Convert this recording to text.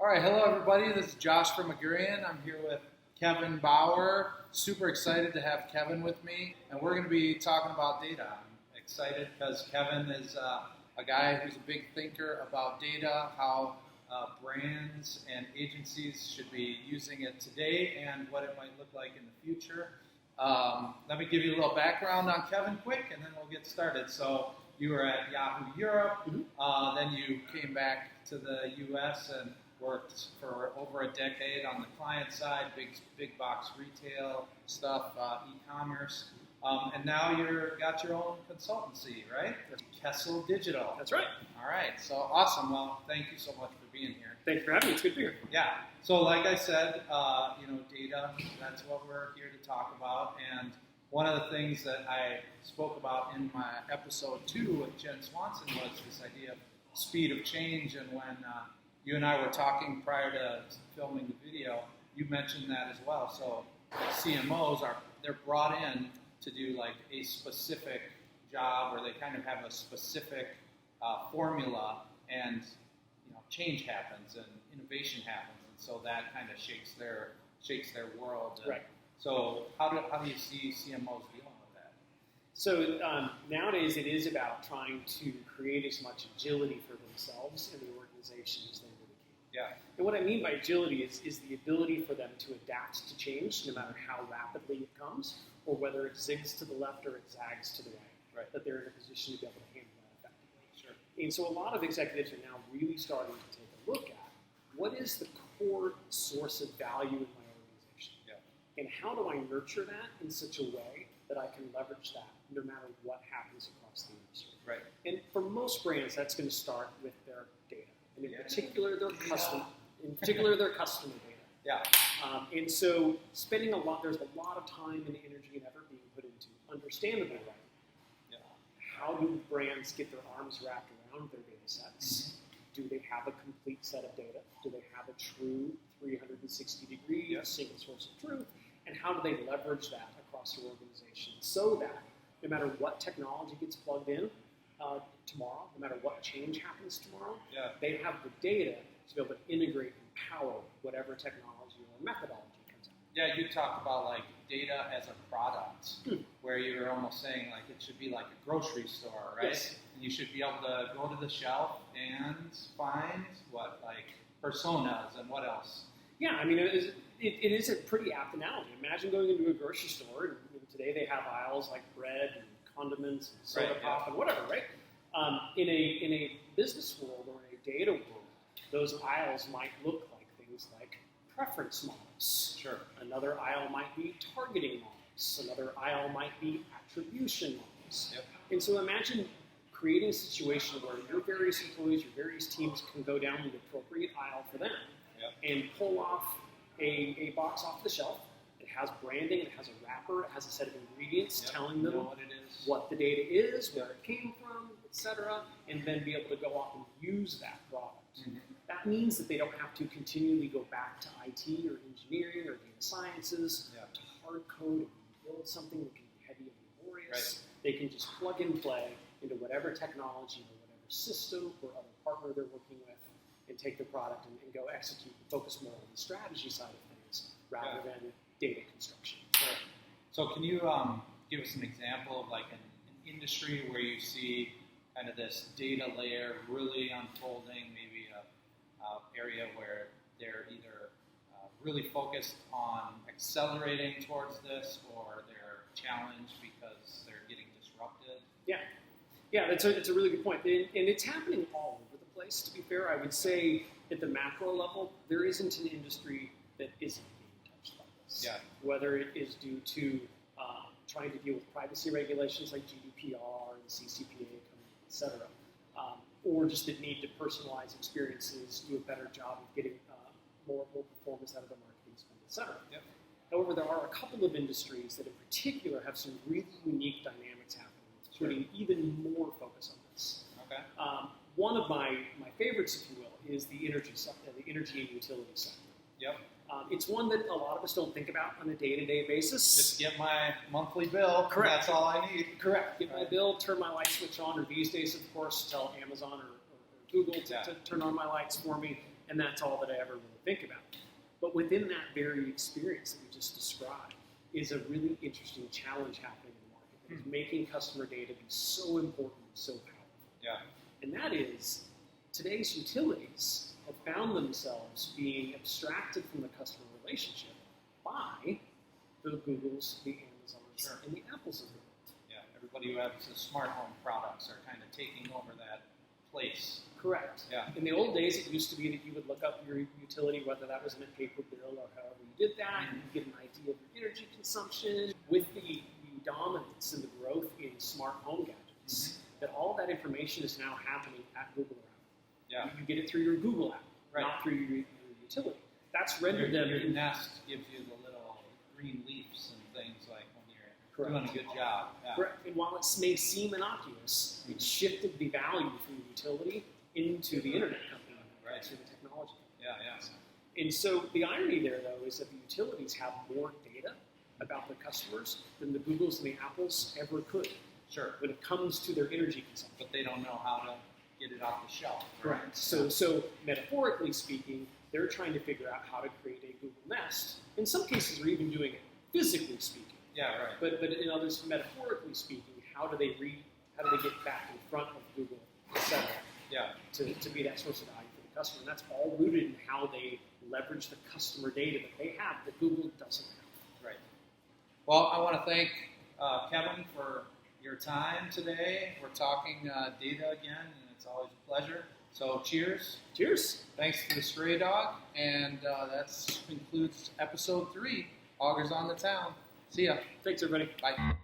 All right, hello everybody. This is Josh from Augurian. I'm here with Kevin Bauer. Super excited to have Kevin with me, and we're going to be talking about data. I'm excited because Kevin is a guy who's a big thinker about data, how brands and agencies should be using it today, and what it might look like in the future. Let me give you a little background on Kevin quick, and then we'll get started. So you were at Yahoo-Europe, then you came back to the U.S. and worked for over a decade on the client side, big box retail stuff, e-commerce, and now you've got your own consultancy, right? Kessel Digital. That's right. All right, so awesome. Well, thank you so much for being here. Thanks for having me. It's good to be here. Yeah. So like I said, data, that's what we're here to talk about. And one of the things that I spoke about in my episode 2 with Jen Swanson was this idea of speed of change. And when you and I were talking prior to filming the video, you mentioned that as well. So CMOs they're brought in to do like a specific job, or they kind of have a specific formula, and change happens and innovation happens, and so that kind of shakes their world. Right. So how do you see CMOs dealing with that? So nowadays it is about trying to create as much agility for themselves and the organization as they really can. Yeah. And what I mean by agility is the ability for them to adapt to change, no matter how rapidly it comes, or whether it zigs to the left or it zags to the right. Right. That they're in a position to be able to handle that effectively. Sure. And so a lot of executives are now really starting to take a look at what is the core source of value in my organization, and how do I nurture that in such a way that I can leverage that no matter what happens across the industry. Right. And for most brands, that's going to start with their data, and in particular their customer data. Yeah. And so there's a lot of time and energy and effort being put into understandably right. How do brands get their arms wrapped around their data sets? Do they have a complete set of data? Do they have a true 360-degree single source of truth? And how do they leverage that across their organization so that no matter what technology gets plugged in tomorrow, no matter what change happens tomorrow, they have the data to be able to integrate and power whatever technology or methodology comes out. Yeah, you talked about like data as a product, where you're almost saying like it should be like a grocery store, right? Yes. And you should be able to go to the shelf and find what, like personas and what else? Yeah, I mean, it is a pretty apt analogy. Imagine going into a grocery store, and today they have aisles like bread and condiments and soda pop and whatever, right? In a business world or in a data world, those aisles might look like things like preference models. Sure. Another aisle might be targeting models. Another aisle might be attribution models. Yep. And so imagine creating a situation where your various employees, your various teams can go down the appropriate aisle for them and pull off a box off the shelf. It has branding, it has a wrapper, it has a set of ingredients telling them what the data is, where it came from, etc., and then be able to go off and use that product. That means that they don't have to continually go back to IT or engineering or data sciences to hard code and build something that can be heavy and laborious. Right. They can just plug and play into whatever technology or whatever system or other partner they're working with and take the product and go execute and focus more on the strategy side of things rather than data construction. Sure. So can you give us an example of like an industry where you see kind of this data layer really unfolding, maybe a area where they're either really focused on accelerating towards this, or they're challenged because they're getting disrupted? Yeah, it's a really good point. And it's happening all over the place, to be fair. I would say at the macro level, there isn't an industry that isn't being touched by this. Yeah. Whether it is due to trying to deal with privacy regulations like GDPR and CCPA, et cetera, or just the need to personalize experiences, do a better job of getting more performance out of the marketing spend, et cetera. Yep. However, there are a couple of industries that in particular have some really unique dynamics happening, putting even more focus on this. Okay. One of my favorites, if you will, is the energy and utility sector. Yep. It's one that a lot of us don't think about on a day-to-day basis. Just get my monthly bill. Correct. That's all I need. Correct. Get my bill, turn my light switch on, or these days, of course, tell Amazon or Google to turn on my lights for me, and that's all that I ever really think about. But within that very experience that we just described is a really interesting challenge happening in the market that is making customer data be so important and so powerful. Yeah. And that is, today's utilities have found themselves being abstracted from the customer relationship by the Googles, the Amazons, and the Apples of the world. Yeah, everybody who has the smart home products are kind of taking over that place. Correct. Yeah. In the old days, it used to be that you would look up your utility, whether that was in a paper bill or however you did that, and you get an idea of your energy consumption. With the dominance and the growth in smart home gadgets, that all that information is now happening at Google or Apple. Yeah. You get it through your Google app, not through your utility. That's rendered them. Your Nest gives you the little green leaves and things like when you're doing a good job. Yeah. Correct. And while it may seem innocuous, it shifted the value from the utility into the internet company, through the technology. Yeah, yeah. And so the irony there, though, is that the utilities have more data about their customers than the Googles and the Apples ever could. Sure. When it comes to their energy consumption. But they don't know how to get it off the shelf. Correct. So metaphorically speaking, they're trying to figure out how to create a Google Nest. In some cases, they're even doing it physically speaking. Yeah, right. But in others, metaphorically speaking, how do they get back in front of Google, etc. Yeah. To be that source of value for the customer. And that's all rooted in how they leverage the customer data that they have that Google doesn't have. Right. Well, I want to thank Kevin for your time today. We're talking data again, and it's always a pleasure. So cheers. Cheers. Thanks to the Stray Dog. And that concludes episode 3, Augurs on the Town. See ya. Thanks, everybody. Bye.